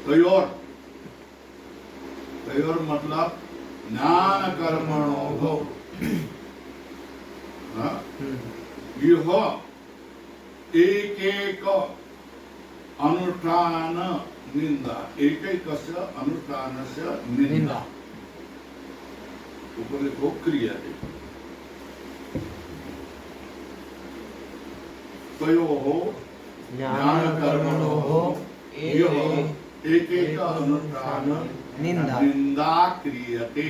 तयोर, तयोर मतलब ज्ञान कर्मणो यह एक एक अनुष्ठान निंदा, एक एक अनुष्ठान से निंदा। ऊपर लिखो क्रिया है। तयोः ज्ञान कर्मणोः एक एक अनुष्ठान निंदा क्रियते।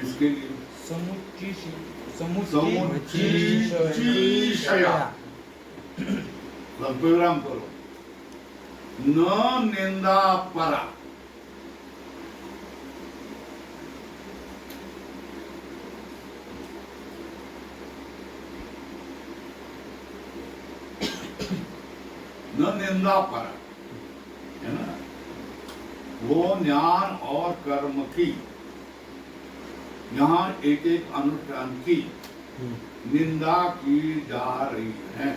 इसके लिए समुच्चीषया विराम करो। न निंदा परा, न निंदा पर, है ना, वो ज्ञान और कर्म की, यहाँ एक एक अनुष्ठान की निंदा की जा रही है।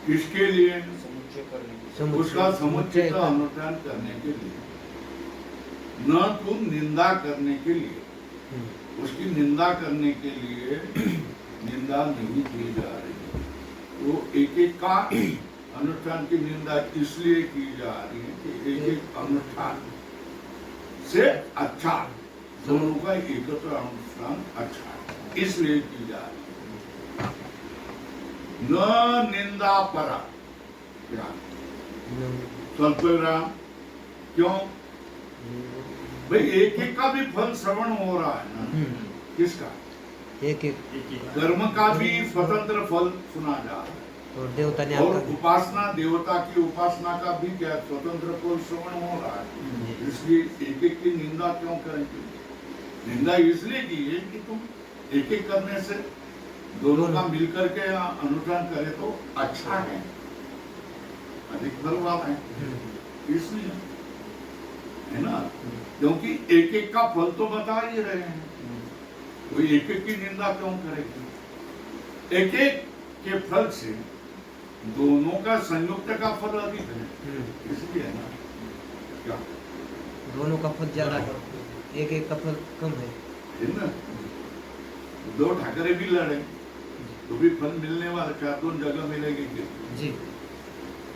किसके लिए? उसका समुच्चय का अनुष्ठान करने के लिए, न तुम निंदा करने के लिए, उसकी निंदा करने के लिए निंदा नहीं की जा रही। वो एक एक का अनुष्ठान की निंदा इसलिए की जा रही है कि एक एक अनुष्ठान से अच्छा, दोनों का एकत्र अनुष्ठान अच्छा है, इसलिए की जा रही है। न निंदा परा, क्या स्वल्प विराम, क्यों भाई? एक एक का भी फल श्रवण हो रहा है ना। किसका? एक एक कर्म का भी स्वतंत्र फल सुना जा रहा है, और देवता ने और उपासना, देवता की उपासना का भी क्या स्वतंत्र फल श्रवण हो रहा है। इसलिए एक एक की निंदा क्यों करेंगे? निंदा इसलिए की है कि तुम एक एक करने से दोनों का मिलकर के अनुष्ठान करे तो अच्छा है, अधिक फल वाला है, इसलिए, है ना। क्योंकि एक एक का फल तो बता ही रहे हैं, वो एक एक की निंदा क्यों करेगी? एक एक के फल से दोनों का संयुक्त का फल अधिक है, इसलिए ना। क्या दोनों का फल ज्यादा है, एक एक का फल कम है ना। दो ठाकरे भी लड़े तो भी फल मिलने वाला, चार दोनों जगह मिलेगी जी।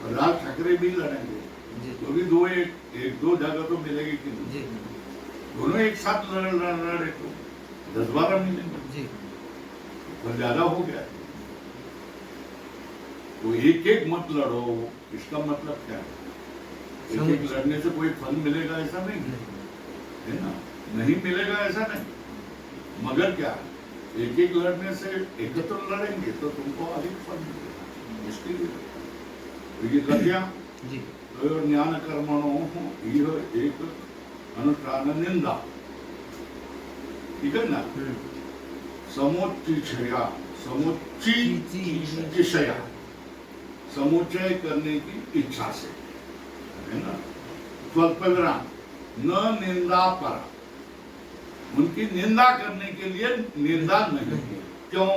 और राज ठाकरे भी लड़ेंगे जी, तो भी दो एक दो जगह तो मिलेगी कि जी। दोनों एक साथ लड़े तो 10-12 मिलेंगे जी, और ज्यादा हो गया। तो एक एक मत लड़ो, इसका मतलब क्या है? एक एक लड़ने से कोई फल मिलेगा ऐसा नहीं है ना, नहीं मिलेगा ऐसा नहीं, मगर क्या एक एक लड़ने से एकत्र लड़ेंगे तो तुमको अधिक फल मिलेगा। इसके लिए तो ये लड़िया जी, तो ज्ञान कर्मणो यह एक अनुष्ठान निंदा, ठीक है ना। समुच्चया, समुच्चया, समुच्चय करने की इच्छा से, है ना। स्वल्प विराम, न निंदा पर, उनकी निंदा करने के लिए निंदा नहीं है। क्यों?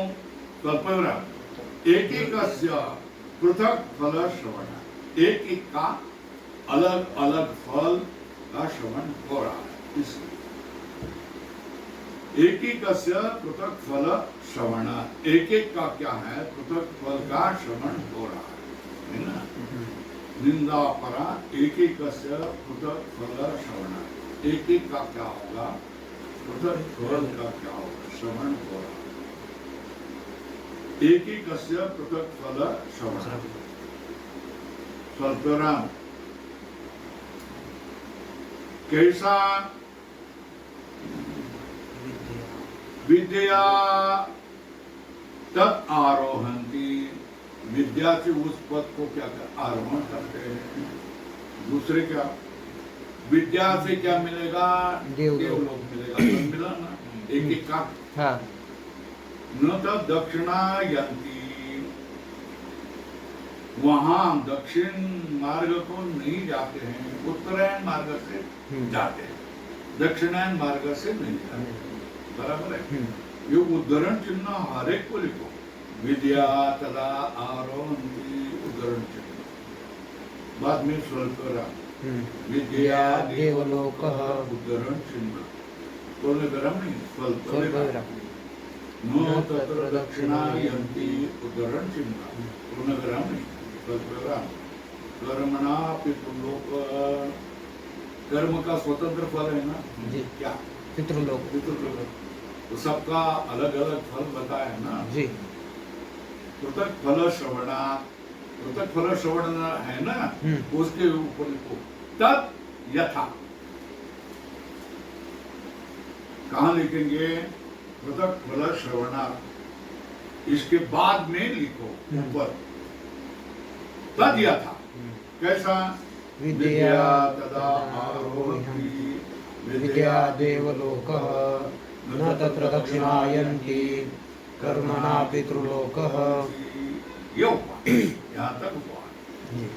स्वल्प विराम, एक एक पृथक फल श्रवण, एक एक का अलग अलग फल का श्रवण हो रहा है, इसलिए एक एक पृथक फल श्रवण, एक एक का क्या है? पृथक फल का श्रवण हो रहा है ना। निंदा परा, एक एक पृथक फल श्रवण, एक एक का क्या होगा? पृथक फल का क्या होगा? श्रवण हो रहा है, एक एक पृथक फल श्रवण। स्वल्पराम, कैसा? विद्या तत् आरोहंती, विद्या से उस पद को क्या आरोहण करते हैं। दूसरे क्या? विद्या से क्या मिलेगा? देवलोक मिलेगा, तो मिला ना एक एक का। हाँ। न तब दक्षिणा यंती, वहां दक्षिण मार्ग को नहीं जाते हैं, उत्तरायण मार्ग से जाते हैं, दक्षिणायन मार्ग से नहीं जाते। बराबर है। ये उदाहरण चिन्ह हर एक को लिखो, विद्या तदा आरोहन्ति उद्धरण चिन्ह। बाद में स्वल्प विराम। विद्या देवलोकः उद्धरण चिन्ह। पूर्ण विराम नहीं, स्वल्प विराम। न तत्र दक्षिणायन्ति उद्धरण चिन्ह। पूर्ण विराम नहीं, स्वल्प विराम। कर्मणा पितृलोक, कर्म का स्वतंत्र फल है ना जी। क्या? पितृलोक। पितृलोक तो सबका अलग अलग फल बताया ना जी। पृथक फल श्रवणा, पृथक फल श्रवण है ना, उसके ऊपर लिखो तत् यथा। कहाँ लिखेंगे? पृथक फल श्रवणा, इसके बाद में लिखो ऊपर तद यथा। कैसा? विद्या तदा आरोहन्ति विद्या देवलोकः न तत्र दक्षिणायन्ति कर्मणा पितृलोकः। ये उपवाद, यहाँ तक उपवाद। जी।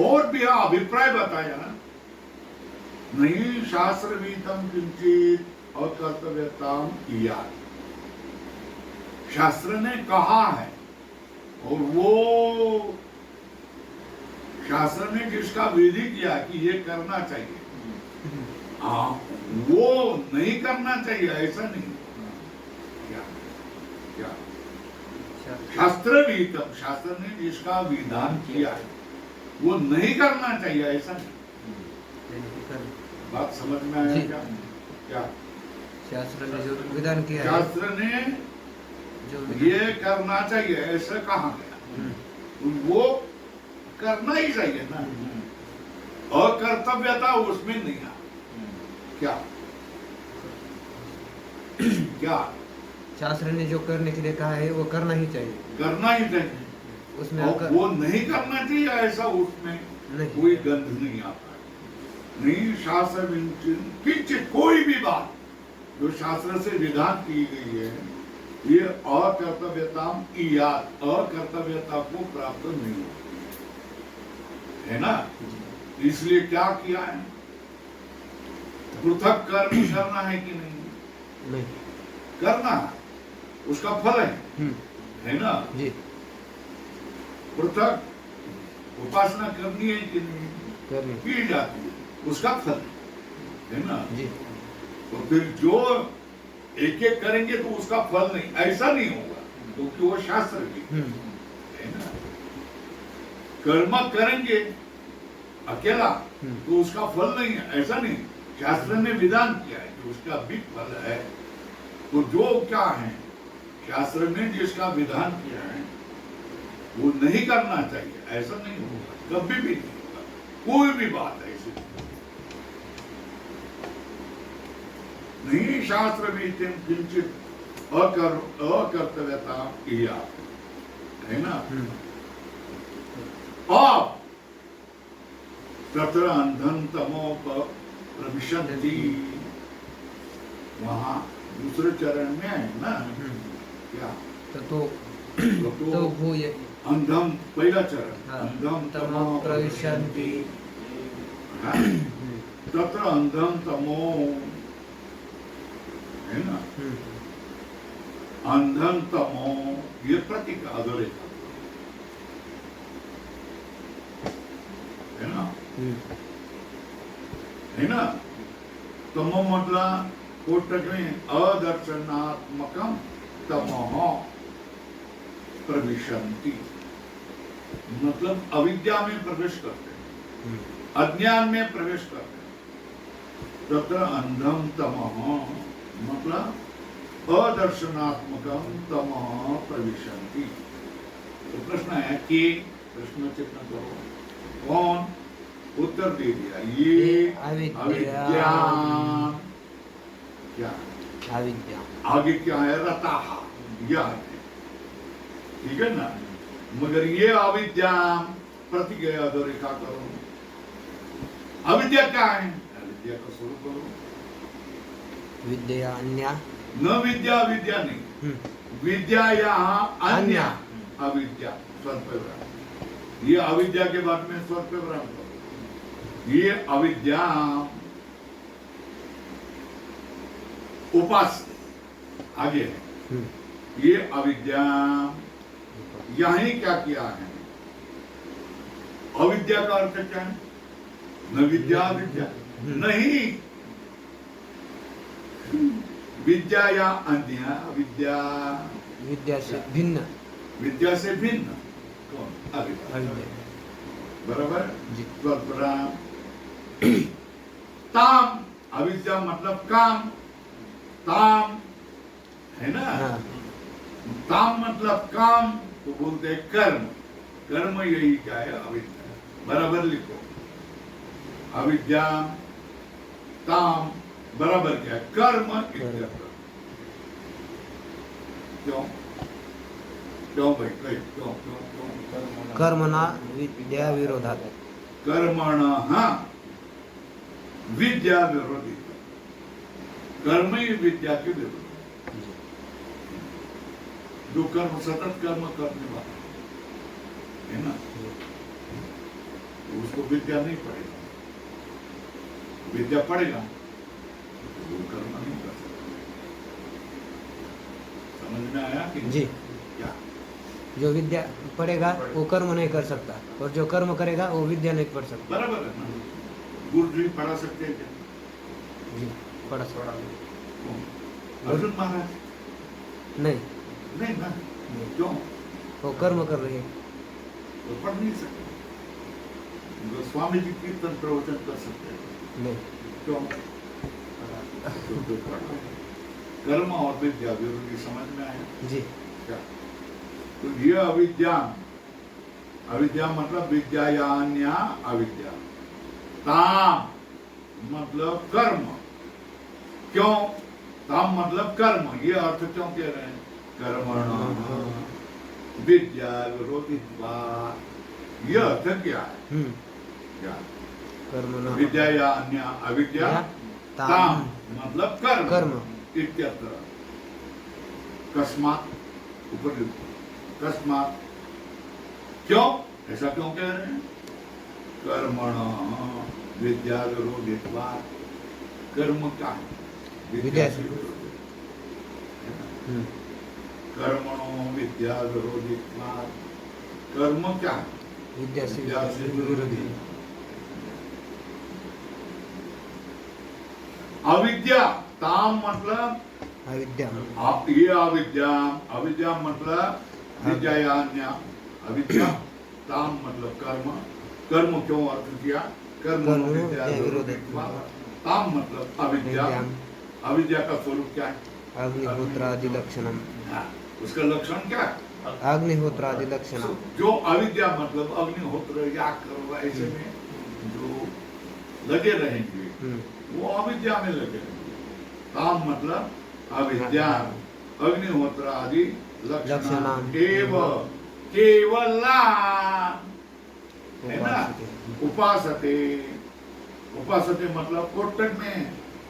और भी अभिप्राय बताया ना, नहीं शास्त्र विहितम किंचित अकर्तव्यताम इयात्। शास्त्र ने कहा है और वो शास्त्र ने जिसका विधि किया कि ये करना चाहिए, वो नहीं करना चाहिए ऐसा नहीं। क्या क्या? शास्त्र विहितम, शास्त्र ने जिसका विधान किया है वो नहीं करना चाहिए ऐसा नहीं। बात समझ में आया क्या? क्या शास्त्र ने जो विधान किया है, शास्त्र ने जो ये करना चाहिए ऐसा कहा गया, वो करना ही चाहिए ना। अकर्तव्यता उसमें नहीं आ। क्या क्या? शास्त्र ने जो करने के लिए कहा है वो करना ही चाहिए, करना ही चाहिए। उसमें और वो नहीं करना चाहिए ऐसा उसमें नहीं। कोई गंध नहीं आता है। नहीं शास्त्र किंचित कोई भी बात जो शास्त्र से विधान की गई है, ये अकर्तव्यता इयात्, अकर्तव्यता को प्राप्त नहीं हो, है ना। इसलिए क्या किया है? पृथक कर्म करना है कि नहीं? नहीं करना है, उसका फल है ना जी। पृथक उपासना करनी है कि नहीं? करनी की जाती है, उसका फल है ना जी। तो फिर जो एक एक करेंगे तो उसका फल नहीं, ऐसा नहीं होगा, क्योंकि वो शास्त्र भी है ना। कर्म करेंगे अकेला तो उसका फल नहीं है, ऐसा नहीं। शास्त्र ने विधान किया है कि उसका भी फल है। तो जो क्या है, शास्त्र ने जिसका विधान किया है वो नहीं करना चाहिए ऐसा नहीं होगा, कभी भी नहीं होगा। कोई भी बात ऐसी नहीं। शास्त्र भी किंचित अकर्तव्यता इयात्, है ना। अब तत्र अंधन तमो प्रविशन्ति, वहां दूसरे चरण में है ना। क्या? तो भूय अंधम पहला चरण, अंधम तमो प्रविशन्ति। तत्र अंधम तमो, है ना। अंधन तमो ये प्रतीक अधोरेखा है ना, है ना। तमो मतलब कोष्टक में अदर्शनात्मकम तमोह प्रविशन्ति, मतलब अविद्या में प्रवेश करते हैं, अज्ञान में प्रवेश करते हैं। तत्र अंधम तमः मतलब अदर्शनात्मकम तमः प्रविशन्ति। तो प्रश्न है कि प्रश्न चिन्ह करो, कौन उत्तर दे दिया? ये अविद्या। क्या अविद्या? आगे क्या है? रताः, यह है, ठीक है ना। मगर ये अविद्या प्रतिज्ञा अधोरेखा करो। अविद्या क्या है? अविद्या का स्वरूप करो। विद्या अन्य, न विद्या विद्या नहीं, विद्या यहाँ अन्य अविद्या स्वर पे विराम। ये अविद्या के बाद में स्वर पे विराम करो। ये अविद्या उपास्य आगे है, ये अविद्या। यही क्या किया है? अविद्या का अर्थ क्या है? न विद्या विद्या नहीं, विद्या या अन्य विद्या, विद्या से भिन्न, विद्या से भिन्न कौन? अविद्या। बराबर जी। ताम, अविद्या मतलब काम, ताम है ना। हाँ। ताम मतलब काम, तो बोलते हैं कर्म। कर्म यही क्या है? अविद्या। बराबर लिखो, अविद्या ताम बराबर क्या है? कर्म इत्यर्थ। क्यों क्यों भाई? क्यों क्यों क्यों? कर्मणा विद्या विरोधात्, कर्मणः विद्या विरोधी, कर्म ही विद्या के विरोध। जो कर्म सतत कर्म करने वाला है ना, तो उसको विद्या नहीं पड़ेगा। विद्या पड़ेगा तो वो कर्म नहीं कर सकता। समझ में आया कि जी। क्या? जो विद्या पढ़ेगा वो कर्म नहीं कर सकता, और जो कर्म करेगा वो विद्या नहीं पढ़ सकता। बराबर है ना। गुरु जी पढ़ा सकते हैं क्या? जी, पढ़ा सकता। अर्जुन महाराज नहीं, नहीं ना। क्यों? वो कर्म कर रही है। तो पढ़ नहीं सकते। स्वामी जी कीर्तन प्रवचन कर सकते हैं? नहीं। क्यों? तो कर्म और विद्या विरोधी। समझ में आया? जी। क्या? तो ये अविद्या, अविद्या मतलब विद्या या अन्य अविद्या। ताम मतलब कर्म। क्यों? ताम मतलब कर्म। ये अर्थ क्यों कह रहे हैं? कर्मण विद्या विरोधित्वा। यह अर्थ क्या है? क्या? कर्मणा विद्या या अन्य अविद्या, ताम मतलब कर्म, कर्म इत्यर्थ। कस्मात, ऊपर कस्मात, क्यों? ऐसा क्यों कह रहे हैं? कर्मण विद्या विरोधित्वा। कर्म का है? विद्या से विरोधी। कर्मणो विद्या विरोधित्वा। कर्म क्या है? विद्या से विरोधी। अविद्या, ताम मतलब अविद्या। ये अविद्या, अविद्या मतलब विद्या या अन्य अविद्या, ताम मतलब कर्म। कर्म क्यों अर्थ किया? कर्म विद्या विरोधित्वा। ताम मतलब अविद्या। अविद्या का स्वरूप क्या है? अग्निहोत्रादि लक्षणम। उसका लक्षण क्या है? अग्निहोत्रादि लक्षणम। जो अविद्या मतलब अग्निहोत्र याग करो ऐसे में जो लगे रहेंगे वो अविद्या में लगे रहेंगे। ताम मतलब अविद्या, अग्निहोत्र आदि लक्षण केवल है ना। उपासते, उपासते मतलब कोटक में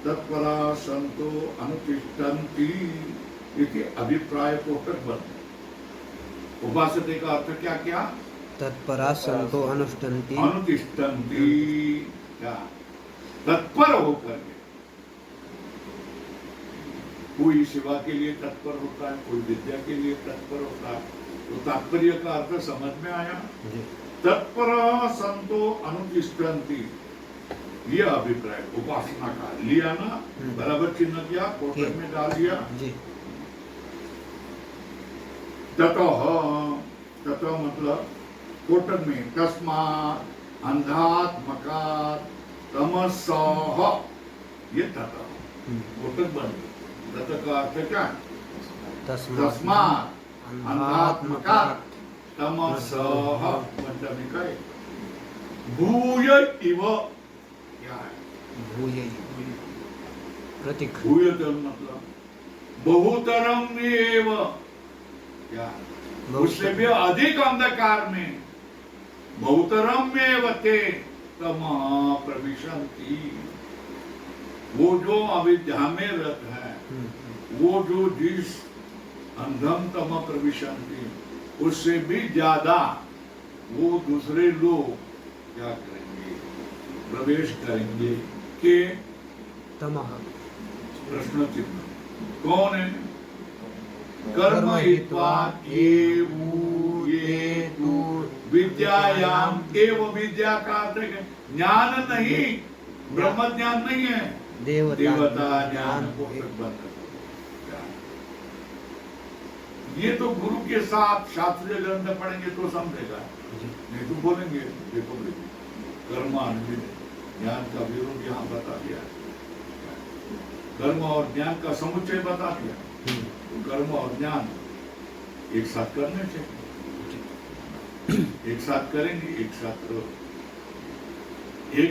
तत्परा संतो अनुतिष्ठन्ति इति अभिप्राय कोटक बनते। उपासते का अर्थ क्या क्या? तत्परा संतो अनुष्ठन्ति, अनुतिष्ठन्ति। क्या? तत्पर होकर के। कोई सेवा के लिए तत्पर होता है, कोई विद्या के लिए तत्पर होता है। तो तात्पर्य का अर्थ समझ में आया? तत्पर संतो अनुतिष्ठन्ति, यह अभिप्राय उपासना का लिया ना। बराबर चिन्ह किया, कोटक में डाल दिया। ततः, ततः मतलब कोटक में तस्मात् अंधात्मकात् तमसः, ये ततः कोटक बन गया। ततः का अर्थ क्या? तस्मात् अंधात्मकात् तमसः पंचमी का भूय इव। क्या है? भूय प्रतीक। भूयतल मतलब बहुतरम एव। क्या? उससे भी अधिक अंधकार में बहुतरम एव ते तमः प्रविशन्ति। वो जो अविद्या में रत है, वो जो जिस अंधम तमः प्रविशन्ति उससे भी ज्यादा वो दूसरे लोग क्या करेंगे? प्रवेश करेंगे के तमः प्रश्न चिन्ह कौन है? कर्म हित्वा ये ऊ ये तू विद्यायाम। एव विद्या का अर्थ है ज्ञान नहीं, ब्रह्म ज्ञान नहीं है, देवता ज्ञान को प्रतिबंध। ये तो गुरु के साथ शास्त्रीय ग्रंथ पढ़ेंगे तो समझेगा, नहीं तो बोलेंगे देखो कर्म ज्ञान का विरोध यहाँ बता दिया, कर्म और ज्ञान का समुच्चय बता दिया। तो कर्म और ज्ञान एक साथ करने चाहिए, एक साथ करेंगे, एक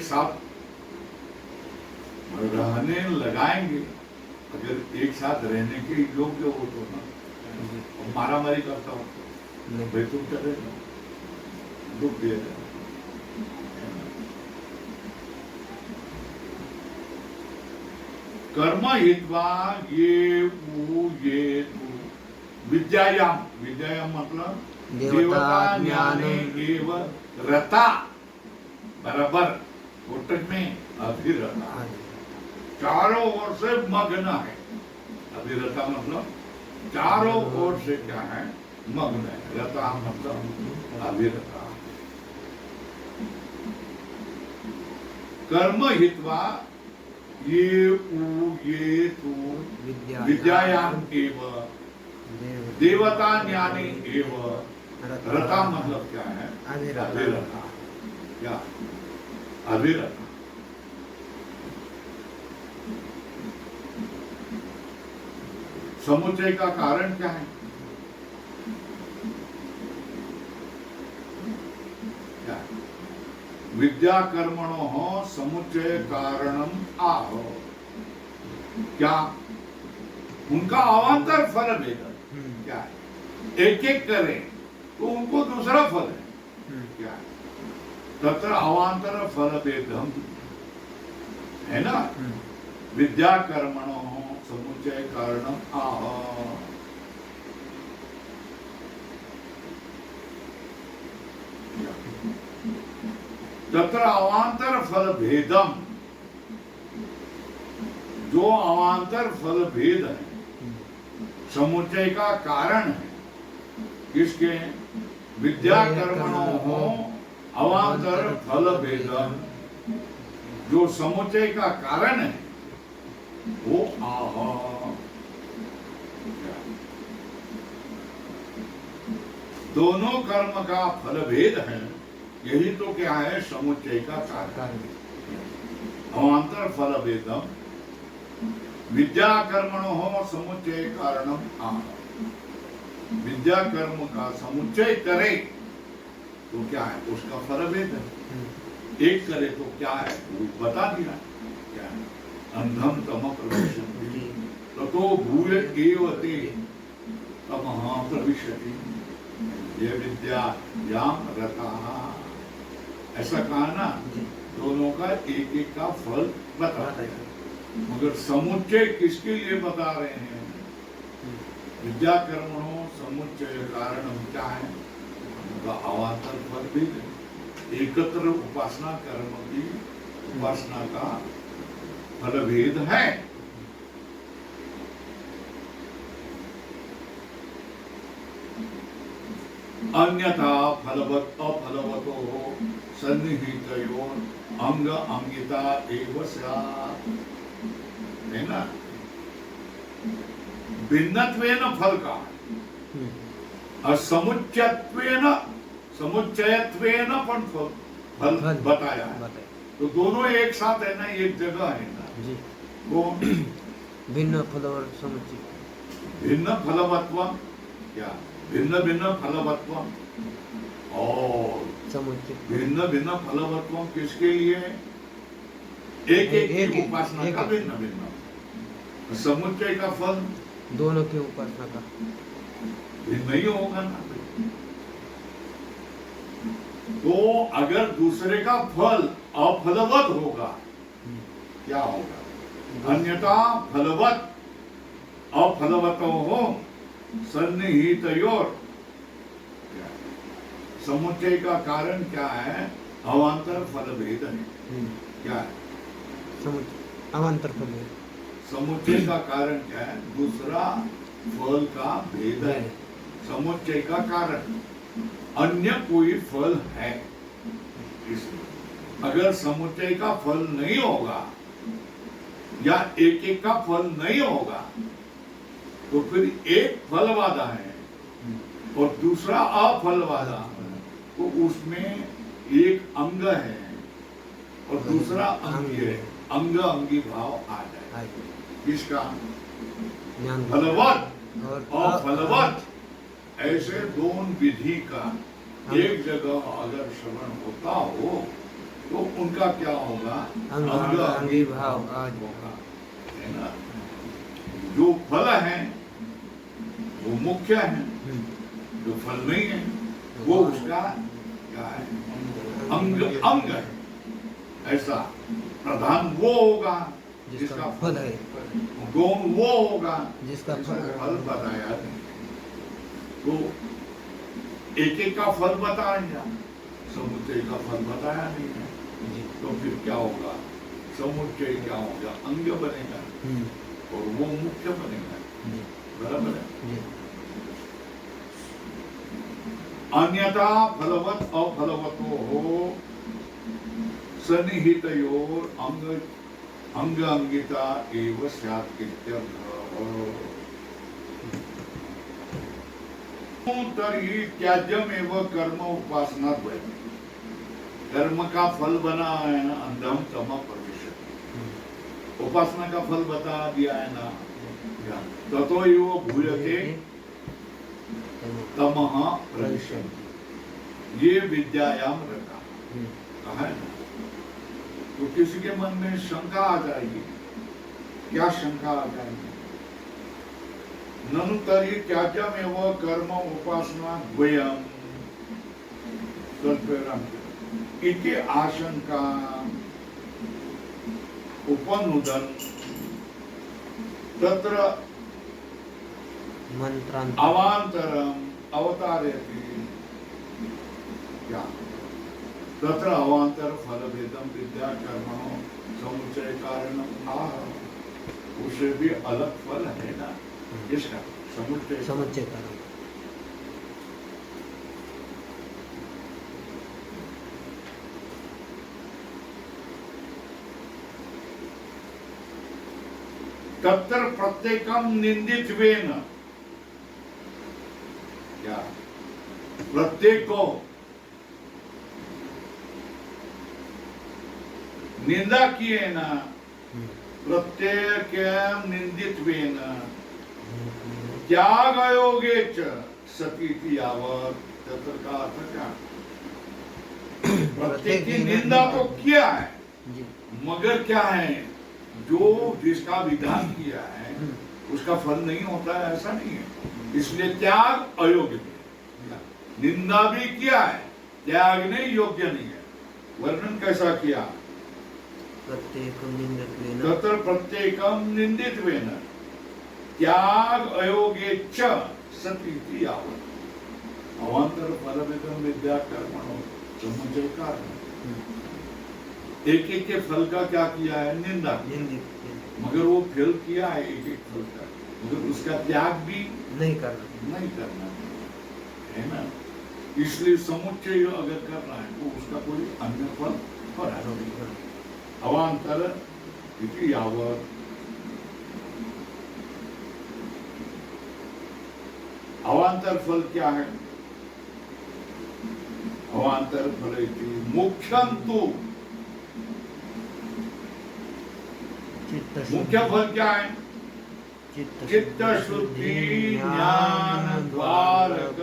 साथ रहने लगाएंगे। अगर एक साथ रहने के योग्य हो तो ना, मारामारी करता हूँ भाई तुम चले दुख दे। कर्म हित्वा ये तू विद्यायाम। विद्यायाम मतलब देवता ज्ञाने एव रता, बराबर कोटक में अभिरता, चारों ओर से मग्न है। अभिरता मतलब चारों ओर से क्या है? मग्न है। रता मतलब अभिरता। कर्म हित्वा ये तू विद्यायाम एव देवता ज्ञाने एव रता मतलब क्या है? अभिरता। क्या? अभिरता। समुच्चय का कारण क्या है? क्या? विद्या कर्मणो समुच्चय कारणम आहो। क्या? उनका अवांतर फल भेद क्या है? एक एक करें तो उनको दूसरा फल है। क्या है? तत्र अवांतर फल भेदम है ना। विद्या कर्मणो समुच्चय कारणम आह। तत्र अवांतर फल भेदम, जो अवांतर फल भेद है समुच्चय का कारण है। किसके? विद्या कर्मणो हो अवांतर फल भेदम, जो समुच्चय का कारण है वो आह। दोनों कर्म का फल भेद है, यही तो क्या है? समुच्चय का कारण। अवांतर फल भेदम विद्या कर्मणो हो समुच्चय कारणम आह। विद्या कर्म का समुच्चय करे तो क्या है? उसका फल भेद है। एक करे तो क्या है? वो बता दिया क्या है? अंधम तम प्रविशति ततो भूय एव ते तमः प्रविशति ये विद्या याम रता। ऐसा कहा ना, दोनों का एक एक का फल बता रहे हैं, मगर समुच्चय किसके लिए बता रहे हैं? विद्या कर्मणो समुच्चय कारण क्या है? उनका अवांतर फल भी है। एकत्र उपासना कर्म की उपासना का फल भेद है। अन्यथा फलवत अफलवतो सन्निहितयोर अंग अंगिता एव स्यात्। है ना, भिन्नत्वेन फल का और समुच्चयत्वेन पण फल बताया है। तो दोनों एक साथ है ना, एक जगह है ना जी। वो भिन्न फल और समुच्चय, भिन्न फलवत्व क्या? भिन्न भिन्न फलवत्व और समुच्चय भिन्न भिन्न फलवत्व किसके लिए? एक एक की उपासना का भिन्न भिन्न। समुच्चय का फल दोनों की उपासना का भिन्न ही होगा ना। तो अगर दूसरे का फल अफलवत होगा क्या होगा? अन्यथा फलवत अफलवत हो सन्निहितयोर। समुच्चय का कारण क्या है? अवांतर फल भेद है। क्या है? समुच्चय अवांतर फल भेद। समुच्चय का कारण क्या है? दूसरा फल का भेद है। समुच्चय का कारण अन्य कोई फल है। इसलिए अगर समुच्चय का फल नहीं होगा या एक एक का फल नहीं होगा तो फिर एक फल वाला है और दूसरा अफल वाला, तो उसमें एक अंग है और दूसरा अंग है, अंग अंगी भाव आ जाए। किसका? फलवत और फलवत, ऐसे दोनों विधि का एक जगह अगर श्रवण होता हो तो उनका क्या होगा? अंग अंगी भाव होगा, है ना। जो फल है वो मुख्य है, जो फल नहीं है वो उसका क्या है? अंग अंग है। ऐसा प्रधान वो होगा जिसका फल है, गौण वो होगा जिसका फल बताया नहीं। तो एक एक का फल बताया, समुच्चय का फल बताया नहीं है, तो फिर क्या होगा? समुच्चय क्या होगा? अंग बनेगा और वो मुख्य बनेगा। बराबर है। अन्यथा फलवत अफलवतो हो सन्निहितयोर अंग अंगिता एव स्यात् इत्यर्थः। तर्हि त्याज्यमेव कर्म उपासना द्वयम्। कर्म का फल बना है ना अंधम तम प्रविशति, उपासना का फल बता दिया है ना, ततो एव भूयते तमः प्रविशति। ये विद्यायाम रखा कहा है ना। तो किसी के मन में शंका आ जाएगी। क्या शंका आ जाएगी? ननु तर्हि त्याज्यमेव कर्म उपासना द्वयम् इति आशंका उपनुदन् तत्र अवान्तरम् अवतारयति। क्या? तत्र अवान्तर फलभेदम विद्या कर्मणो समुच्चय कारणम आह, उसे भी अलग फल है ना। इसका समुच्चय कारण। तत्र प्रत्येकम निंदित्वेन, क्या? प्रत्येक को निंदा किए ना, प्रत्येक निंदित्वेन त्याग अयोगे च सतीति यावत्। तत्र का अर्थ क्या? प्रत्येक की निंदा तो किया है, मगर क्या है? जो जिसका विधान किया है उसका फल नहीं होता है, ऐसा नहीं है। इसलिए त्याग अयोग्य है। निंदा भी किया है, त्याग नहीं, योग्य नहीं है। वर्णन कैसा किया? तत्र प्रत्येकम निंदित्वेन त्याग अयोगे च सतीति यावत्। अवान्तर फलभेदम विद्या कर्मणो समुच्चय कारण। एक एक के फल का क्या किया है? निंदा। मगर वो फल किया है एक एक फल का, मगर उसका त्याग भी नहीं करना है ना। इसलिए समुच्चय अगर कर रहा है तो उसका कोई अन्य फल हो रहा है। अवान्तर इति यावत्। अवान्तर फल क्या है? अवान्तर फल इति मुख्यम तो, मुख्य फल क्या है? चित्त शुद्धि ज्ञान द्वारक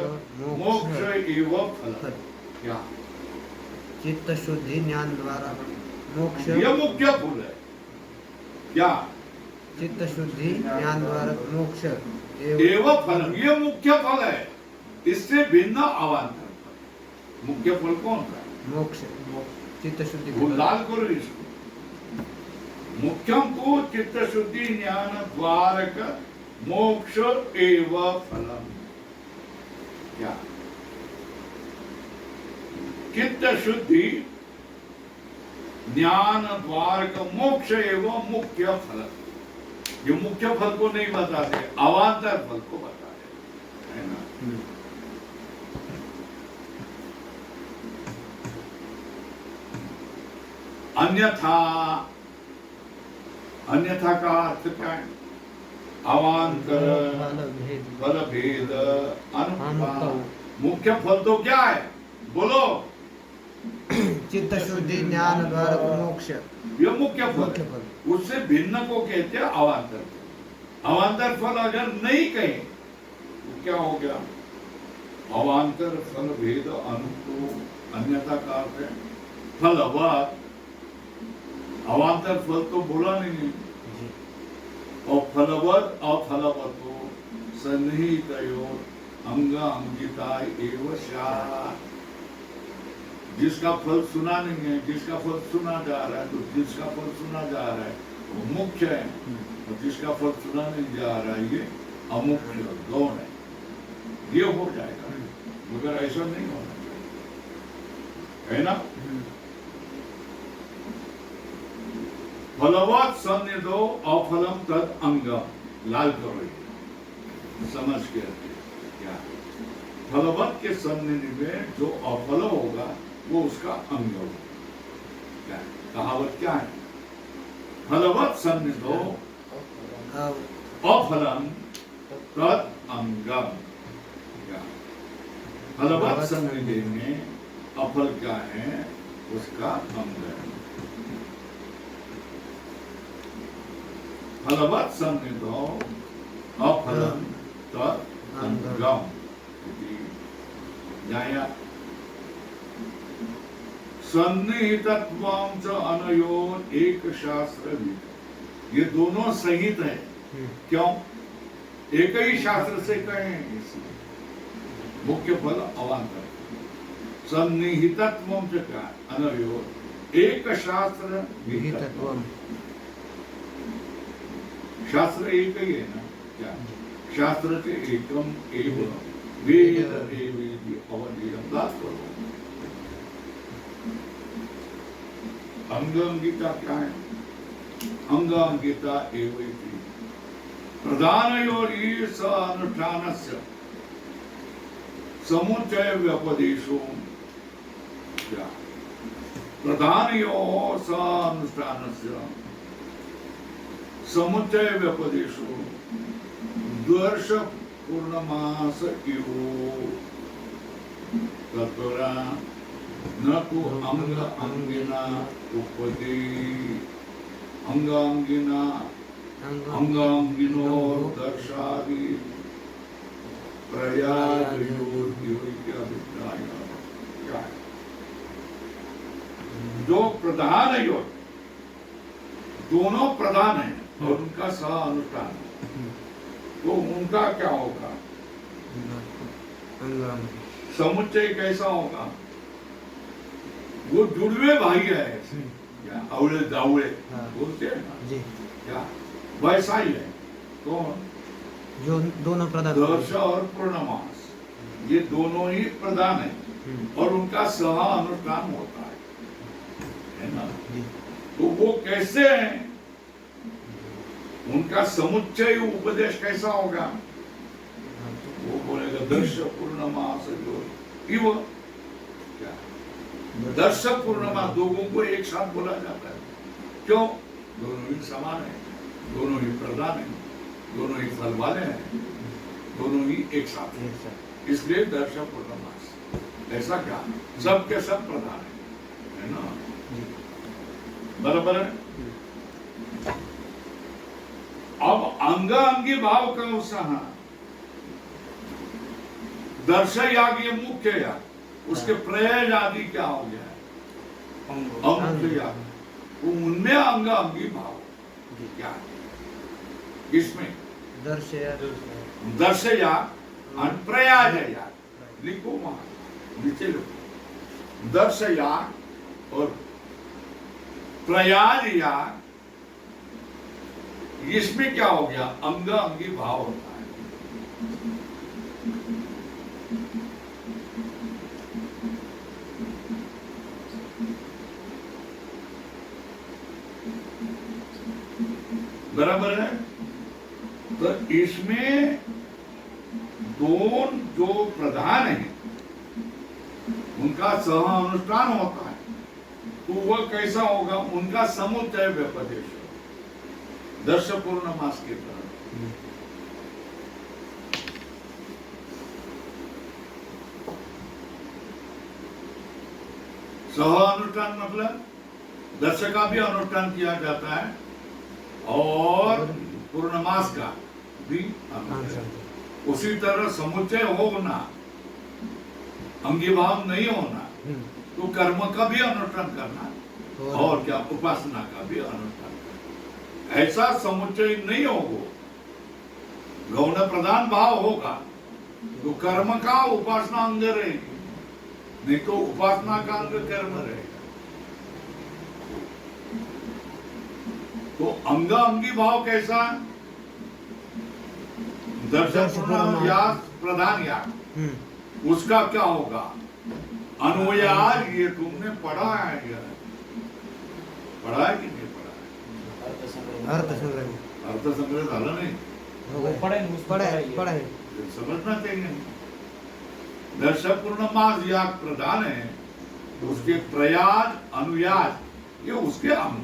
मोक्ष एव फल। क्या? चित्त शुद्धि ज्ञान द्वारा मोक्ष, यह मुख्य फल है। क्या? चित्त शुद्धि ज्ञान द्वारा मोक्ष एव फल, यह मुख्य फल है। इससे भिन्न अवान्तर फल। मुख्य फल कौन सा? मोक्ष। चित्त शुद्धि। वो लाल करो इसको। मुख्यम तो चित्त शुद्धि ज्ञान द्वारक मोक्ष एव फलम। क्या? चित्त शुद्धि ज्ञान द्वारक मोक्ष एव मुख्य फल। ये मुख्य फल को नहीं बताते, अवान्तर फल को बताते, है ना। अन्यथा, अन्यथा का अर्थ क्या है? अवान्तर, फल भेद, अनुपान। मुख्य फल तो क्या है? बोलो। चित्त शुद्धि, ज्ञान द्वार मोक्ष, ये मुख्य फल है। उससे भिन्न को कहते हैं अवान्तर फल। अवान्तर फल अगर नहीं कहे तो क्या हो गया? अवान्तर फल भेद अनुकूल, अन्यथा का अर्थ है फलवत। अवान्तर फल तो बोला नहीं, और फलवत अफलवतो सन्निहितयोर अंग अंगिता एव स्यात्। जिसका फल सुना नहीं है, जिसका फल सुना जा रहा है, तो जिसका फल सुना जा रहा है वो मुख्य है, और जिसका फल सुना नहीं जा रहा है ये अमुख्य, गौण है। ये हो जाएगा, मगर ऐसा नहीं होना चाहिए, है ना। फलवत सन्निधो अफलम तद अंगम। लाल करो ये समझ के क्या? फलवत के सन्निधि में जो अफल होगा वो उसका अंग होगा। क्या कहावत क्या है? फलवत सन्निधो अफलम तद अंगम। क्या फलवत सन्निधि में अफल क्या है? उसका अंग है। फलवत सन्निधो अफलम तद अंगम। न्याय सन्निहितत्वं च अनयोर एक शास्त्र भी। ये दोनों सहित है। क्यों? एक ही शास्त्र से कहें इसलिए। मुख्य फल अवान्तर। सन्निहितत्वं च क्या? अनयोर एक शास्त्र विहितत्वम्। शास्त्र एक ही है ना। क्या शास्त्र के एकम एवं वेद एवेदि अवधेयम्। बात करो। अंगांगिता क्या है? अंगांगिता एवेति प्रधानयोरि स अनुष्ठानस्य समुच्चय व्यपदेशो। क्या प्रधानयोः स अनुष्ठानस्य समुच्चय व्यपदेशो द्वर्ष पूर्णमास इव तत्परा न तो अंग अंगिना उपदे अंगांगिना अंगांगिनो दर्शादि प्रयागयोर क्या अभिप्राय? क्या है? जो प्रधान योग, दोनों प्रधान है और उनका सह अनुष्ठान, तो उनका क्या होगा? समुच्चय कैसा होगा? वो जुड़वे भाई है, क्या अवले दावले बोलते हैं ना, क्या वैसा ही है। कौन? जो दोनों प्रधान, दर्श और पूर्णमास, ये दोनों ही प्रधान है और उनका सह अनुष्ठान होता है ना। तो वो कैसे है? उनका समुच्चय उपदेश कैसा होगा? वो बोलेगा दर्श पूर्णमास इव। क्या दर्श पूर्णमास दोनों को एक साथ बोला जाता है। क्यों? दोनों ही समान है, दोनों ही प्रधान है, दोनों ही फल वाले हैं, दोनों ही एक साथ है, इसलिए दर्श पूर्णमास। ऐसा क्या? सब के सब प्रधान है ना। बराबर है। अब अंगांगी भाव का उत्साह, दर्श याग ये मुख्य याग, उसके प्रयाज आदि क्या हो गया? अमुख्य याग। तो उनमें अंगांगी भाव क्या है? किसमें? दर्श याग और प्रयाज याग। लिखो वहां नीचे लिखो। दर्श याग और प्रयाज याग, इसमें क्या हो गया? अंग अंगी भाव होता है। बराबर है। इसमें दोनों जो प्रधान हैं उनका सह अनुष्ठान होता है, तो वह कैसा होगा? उनका समुच्चय व्यपदेश दर्श पूर्णमास के तरह। सह अनुष्ठान मतलब दर्श का भी अनुष्ठान किया जाता है और पूर्णमास का भी अनुष्ठान। उसी तरह समुच्चय होना, अंगी भाव नहीं होना, तो कर्म का भी अनुष्ठान करना और क्या उपासना का भी अनुष्ठान करना। ऐसा समुच्चय नहीं होगा, गौण प्रधान भाव होगा तो कर्म का उपासना अंग रहेगी, नहीं तो उपासना का अंग कर्म रहेगा। तो अंग अंगी भाव कैसा? दर्शन याग प्रधान याग, उसका क्या होगा? अनुयार। ये तुमने पढ़ा है, पढ़ा है कि नहीं पढ़ा है? अर्थ संग्रह। अर्थ संग्रह झाला नहीं, पढ़ा है। समझना चाहिए। दर्श पूर्णमास याग प्रधान है, उसके प्रयाज अनुयाज ये उसके अंग।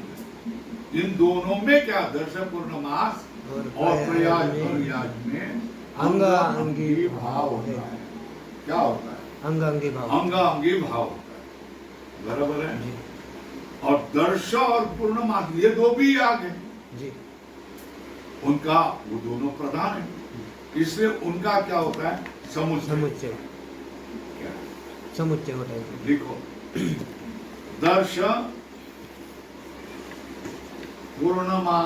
इन दोनों में क्या? दर्श पूर्णमास और प्रयाज अनुयाज में अंग अंगी भाव होता है। क्या होता है? अंग अंगी भाव। अंग अंगी भाव होता है, बराबर है। और दर्श और पूर्णमास ये दो भी याग है जी, उनका वो दोनों प्रधान है, इसलिए उनका क्या होता है? समुच्चय। क्या समुच्चय होता है। लिखो, दर्श पूर्णमा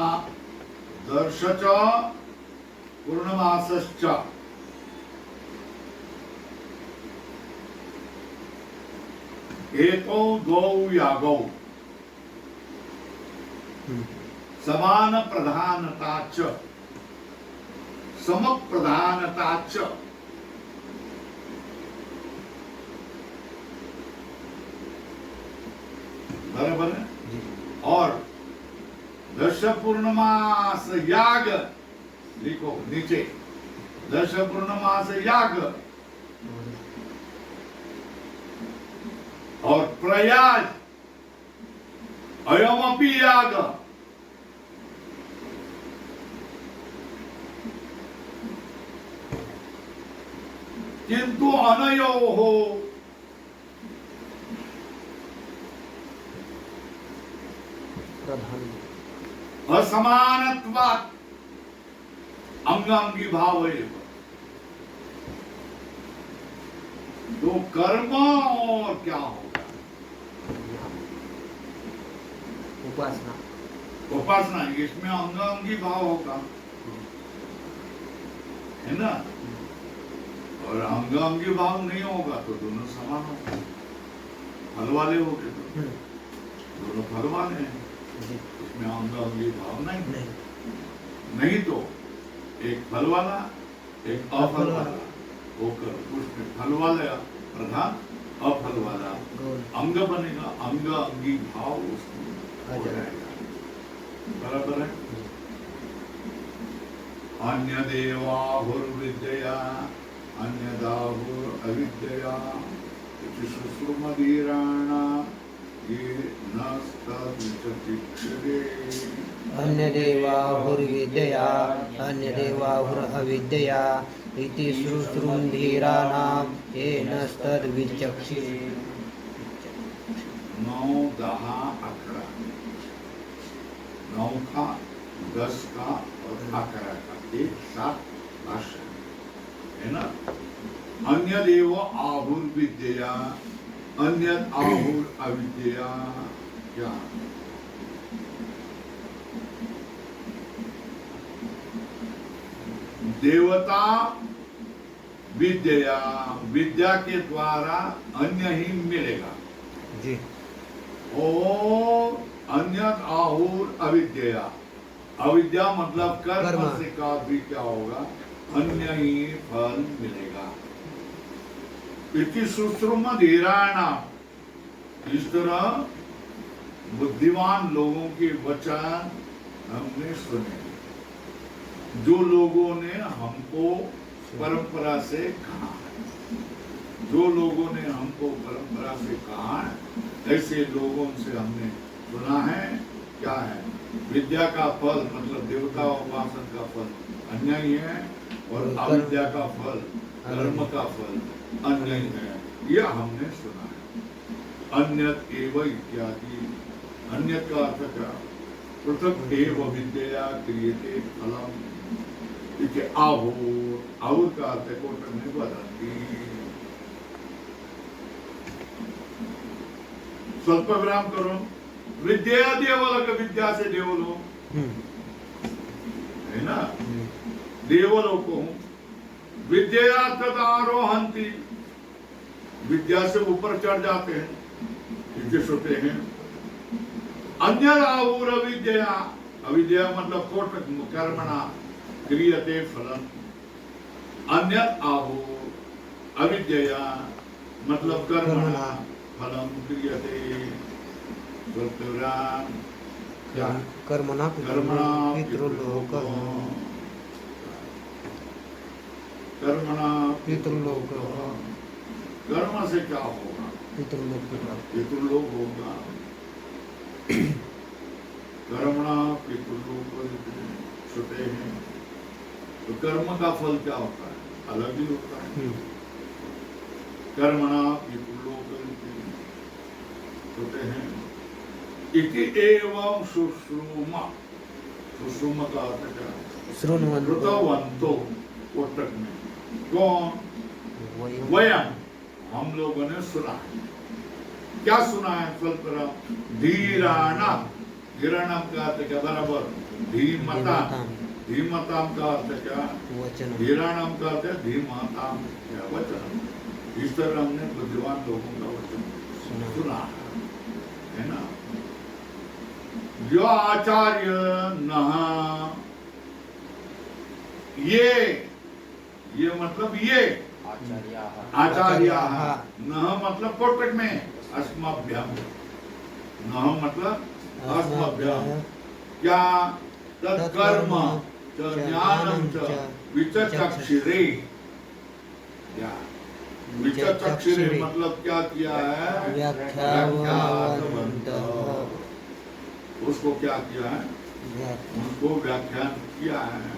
दर्श च पूर्णमासश्च एतो द्वौ यागौ समान प्रधानता च सम प्रधानता च बराबर है। और दर्श पूर्णमास याग लिखो नीचे, दर्श पूर्णमास याग और प्रयाज अयमपि याग। किंतु अनयोः असमानत्वात् अंगांगी भाव एव। तो कर्म और क्या होगा? उपासना। उपासना, इसमें अंगांगी भाव होगा, है ना। और अंगांगी भाव नहीं होगा तो दोनों समान होगा। फल वाले हो गए तो दोनों फल वाले हैं, इसमें अंगांगी भाव नहीं तो एक फल वाला एक अफल वाला होकर उसमें फल वाला प्रधान अफल वाला अंग बनेगा, अंग अंगी भाव उसमें हो जाएगा, बराबर है। अन्य देवाहुर्विद्यया अन्यदाहुर अविद्यया सुश्रुमदीराणा ये नस्तदिक्षते। अन्यदेवाहुर्विद्यया अन्यदेवाहुरविद्यया इति शुश्रुमधीराणां येनस्तद्विचक्षते। 9, 10, 11, 9 का 10 का और 11 का एक साथ भाष्य है ना। अन्य देव आहुर विद्या अन्य आहुर अविद्या। क्या देवता विद्या, विद्या के द्वारा अन्य ही मिलेगा जी। और अन्य आहुर अविद्या, अविद्या मतलब कर्म से का भी क्या होगा? अन्य ही फल मिलेगा। इति सुश्रुमधीराणा, इस तरह बुद्धिमान लोगों के वचन हमने सुने जो लोगों ने हमको परंपरा से कहा है, जो लोगों ने हमको परंपरा से कहा है, ऐसे लोगों से हमने सुना है। क्या है? विद्या का फल मतलब देवता उपासन का फल अन्यायी है, और अविद्या का फल कर्म का फल अन्यायी है, यह हमने सुना है। अन्यत एव इत्यादि, अन्यत का अर्थ क्या? पृथक एव विद्या क्रियते फलम, देखिए आहुर का अर्थ को करने बदलती। स्वल्प विराम करो। विद्या देवलोक, विद्या से देवलोक है ना, देवलोको विद्या तद आरोहंती, विद्या से ऊपर चढ़ जाते हैं, नीचे सोते हैं। अन्य आहुर अविद्या, अविद्या मतलब कोटक कर्मणा क्रियते फलम, अन्य आहुर अविद्या मतलब कर्मणा फलम क्रियते। कर्मणा पितृलोक, कर्मणा पितृलोक, कर्म से क्या होगा? पितृलोक होगा। कर्मणा पितृलोक छुटे हैं, तो कर्म का फल क्या होता है? अलग ही होता है। कर्मणा पितृलोक छुटे हैं। इति एवं सुश्रुमा, सुश्रुमा का अर्थ क्या? श्रुतवंतो, कोटक में कौन? वयम, हम लोगों ने सुना है। क्या सुना है? स्वल्पराम धीराणाम, धीराणाम का अर्थ क्या? बराबर धीमताम, धीमताम का अर्थ क्या? धीराणाम का अर्थ है धीमताम, क्या वचन। इस तरह हमने बुद्धिमान लोगों का वचन सुना है ना। जो आचार्य नहा, ये मतलब ये आचार्य नह मतलब कोटक में अस्मभ्यम, नह मतलब अस्मभ्यम क्या? तत्कर्म च ज्ञानम च विचक्षिरे, क्या विचक्षिरे मतलब क्या किया है? व्याख्यातवन्तः, उसको क्या किया है? उसको व्याख्यान किया है।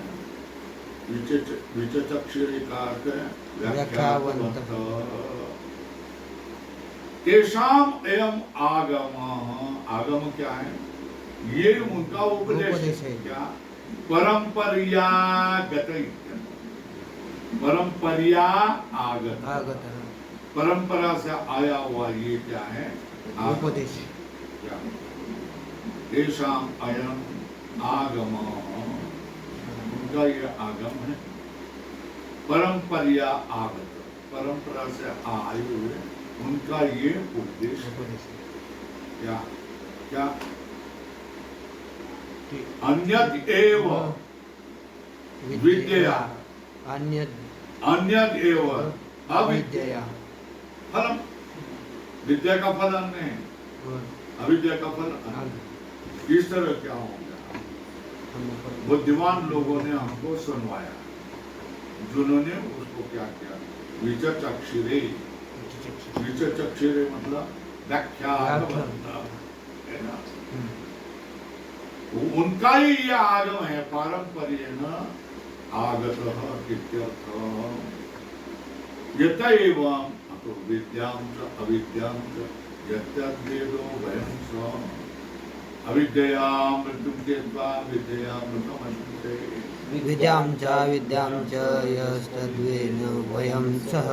विचक्षिरे का अर्थ है व्याख्यातवन्तः। तेषाम एवं आगम, आगम क्या है? ये उनका उपदेश है। क्या? परंपरियागत, परंपरिया आगत, परंपरा से आया हुआ ये क्या है? उपदेश। क्या? तेषाम अयम आगम, उनका ये आगम है। परंपरिया आगत, परंपरा से आए हुए उनका ये उपदेश। क्या? क्या? अन्यत एव विद्या, अन्यत एव अविद्या फलम, विद्या का फल अन्य है, अविद्या का फल अन्य। इस तरह क्या हो गया? बुद्धिमान लोगों ने हमको सुनवाया, जिन्होंने उसको क्या किया? विचक्षिरे, विचक्षिरे मतलब व्याख्या है ना। उनका ही यह आगम है, पारंपरिक आगत इत्यर्थ। यत एवं तो विद्यां च अविद्यां च यत्तद्वेदो वयं स अविद्यां मृत्युं त्यक्त्वा विद्यामृतमश्नुते। विद्यां च विद्यां च यस्तद्वेदो वयं सः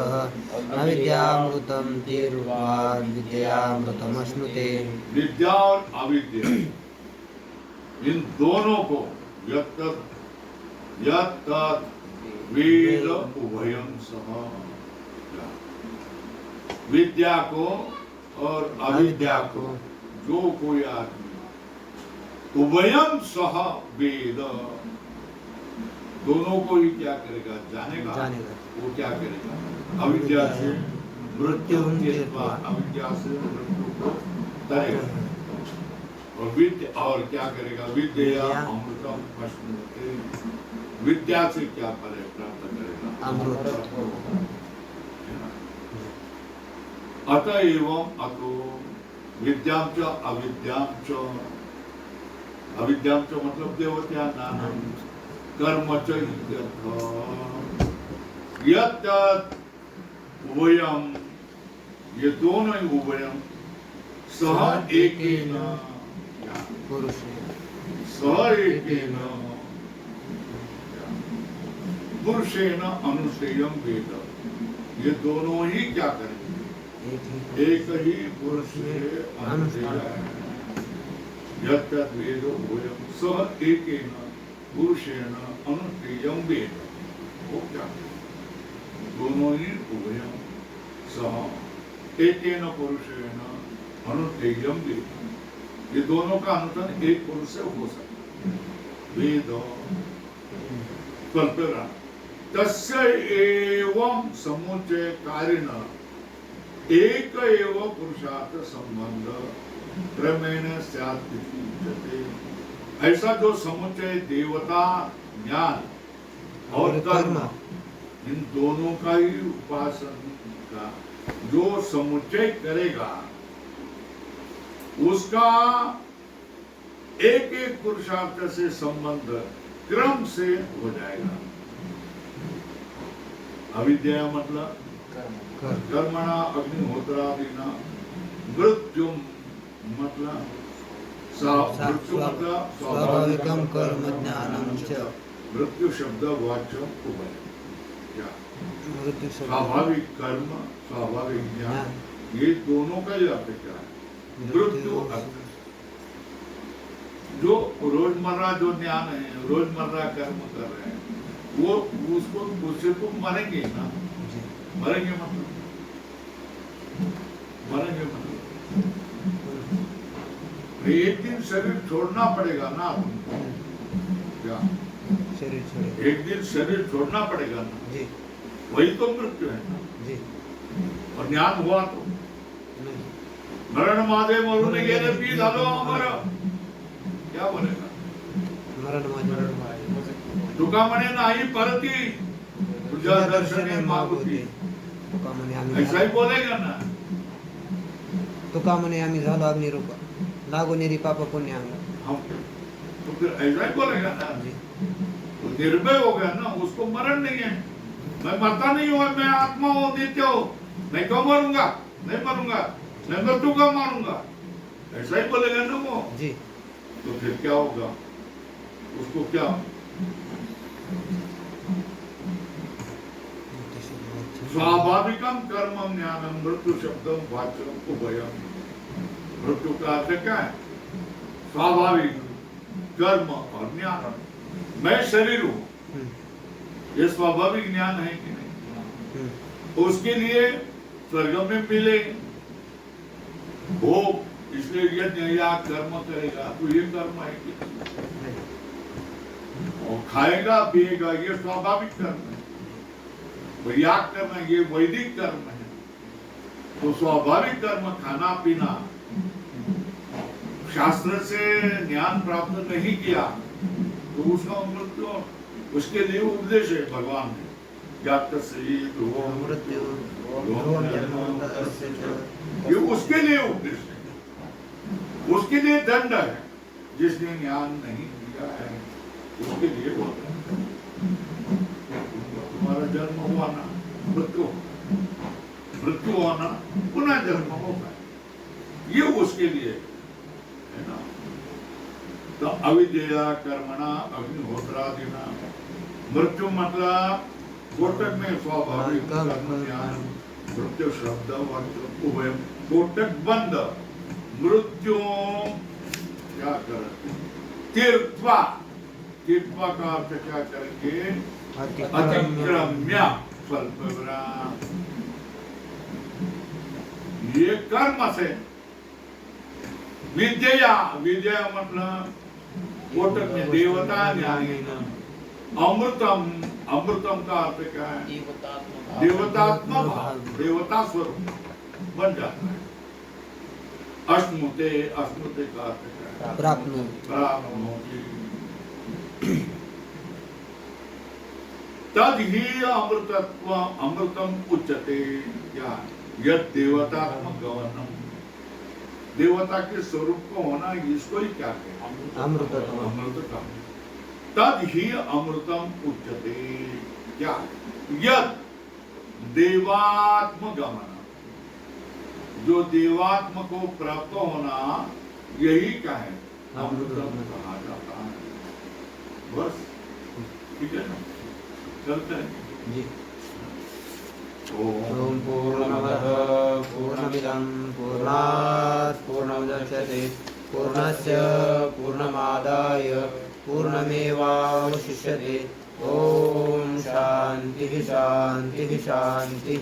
अविद्यामृतं त्यक्त्वा विद्यामृतमश्नुते। विद्या और अविद्या इन दोनों को वेद उभयं सह, विद्या को और अविद्या को जो कोई आदमी उभयं सह वेद, दोनों को ही क्या करेगा? जानेगा। वो क्या करेगा? अविद्या से मृत्यु, अविद्या से मृत्यु को तरेगा। और विद्या और क्या करेगा? विद्या अमृतम अश्नुते, विद्या से क्या प्राप्त करेगा? अमृत। अतएव अतो विद्यां च अविद्यां च, अविद्यां च मतलब देवत्या ज्ञानम, कर्म च इत्यर्थः। यत् उभयम, ये दोनों ही उभयम सह एकेन, पुरुष सह एकेन पुरुषेण अनुष्ठेयम वेद, ये दोनों ही क्या करेंगे? एक ही पुरुष से अनुष्ठेय है। यत् वेदो उभयम सह एकेन पुरुषेण अनुष्ठेयम वेद, वो क्या? दोनों ही उभयम सह एकेन पुरुषेण अनुष्ठेयम वेद, ये दोनों का अनुष्ठान एक पुरुष से हो सकता है। वेद कल्पना तस्य एवं समुच्चय कारिण एक एव पुरुषार्थ संबंध क्रमेण स्यात् इति उच्यते। ऐसा जो समुच्चय देवता ज्ञान और कर्म, इन दोनों का ही उपासन का जो समुच्चय करेगा, उसका एक एक पुरुषार्थ से संबंध क्रम से हो जाएगा। अविद्या मतलब कर्मणा अग्निहोत्रादिना, मृत्यु मतलब मृत्यु मतलब स्वाभाविकम कर्म ज्ञानम च, मृत्यु शब्द वाच्य उभय, क्या मृत्यु स्वाभाविक कर्म स्वाभाविक ज्ञान, ये दोनों का ही अर्थ क्या है? मृत्यु अर्थ। जो रोजमर्रा जो ज्ञान है, रोजमर्रा कर्म कर रहे हैं, वो उसको उससे तो मरेंगे ना, मरेंगे मतलब एक दिन शरीर छोड़ना पड़ेगा ना तुमको, क्या शरीर छोड़े, एक दिन शरीर छोड़ना पड़ेगा ना जी, वही तो मृत्यु है ना जी। और ज्ञान हुआ तो नहीं, मरण मादे मरुन गेले पी झालो अमर, क्या बोलेगा? मरण तुका म्हणे नाही परती तुझ्या दर्शने मागुती, तुका म्हणे आम्ही ऐसा ही बोलेगा ना। तुका म्हणे आम्ही झालो अग्निरूप, लागो निरी पाप पुण्य अंग। हम तो फिर ऐसा ही बोलेगा ना, जी, तो निर्भय हो गया ना, उसको मरण नहीं है। मैं मरता नहीं हूँ, मैं आत्मा हूँ, नित्य हूँ, मैं क्यों मरूंगा? नहीं मरूंगा, मैं मृत्यु का मारूंगा, ऐसा ही बोलेगा ना वो। जी। तो फिर क्या होगा? उसको क्या स्वाभाविकम कर्मम ज्ञानम मृत्यु शब्दम वाच्यम उभयम। मृत्यु का अर्थ क्या है? स्वाभाविक कर्म और ज्ञान। मैं शरीर हूं, ये स्वाभाविक ज्ञान है कि नहीं? उसके लिए स्वर्ग में मिले भोग, इसलिए यज्ञ या कर्म करेगा तो ये कर्म है कि नहीं? और खाएगा पिएगा, ये स्वाभाविक कर्म है। याग करना ये वैदिक कर्म है। तो स्वाभाविक कर्म खाना पीना, शास्त्र से ज्ञान प्राप्त नहीं किया तो उसका मृत्यु, उसके लिए उपदेश है भगवान ने, ये उसके लिए उपदेश है, उसके लिए दंड है। जिसने ज्ञान नहीं किया है उसके लिए होता है। तुम्हारा जन्म हुआ ना, मृत्यु होना, पुनः जन्म होगा, ये उसके लिए है ना। तो अविद्या कर्मणा अग्निहोत्रादिना, मृत्यु मतलब कोटक में स्वाभाविक कर्म ज्ञान, मृत्यु शब्द उभय, कोटक बंद, मृत्यु क्या करते? तीर्थवा, तीर्थवा का अर्थ क्या करेंगे? अतिक्रम्य स्वल्प विराम। ये कर्म से विद्या, विद्या मतलब कोटक में देवता ज्ञानी, अमृतम, अमृतम का अर्थ क्या है? देवतात्मा भाव, देवता स्वरूप बन जाता है। अश्नुते, अश्नुते का अर्थ क्या है? प्राप्नोति। तद ही अमृतत्व अमृतम उच्यते। क्या? यद देवतात्मक गवर्णम, देवता के स्वरूप को होना, इसको ही क्या कहते? अमृतत्व। अमृतत्व। तद ही अमृतम उच्यते। क्या? यद देवात्म गमन, जो देवात्म को प्राप्त होना, यही क्या है? अमृतम कहा जाता है। बस ठीक है ना, चलते हैं जी। ओम पूर्णमदः पूर्णमिदं पूर्णात् पूर्णमुदच्यते पूर्णस्य पूर्णमादाय पूर्णमेवावशिष्यते। ओम शांति शांति शांति।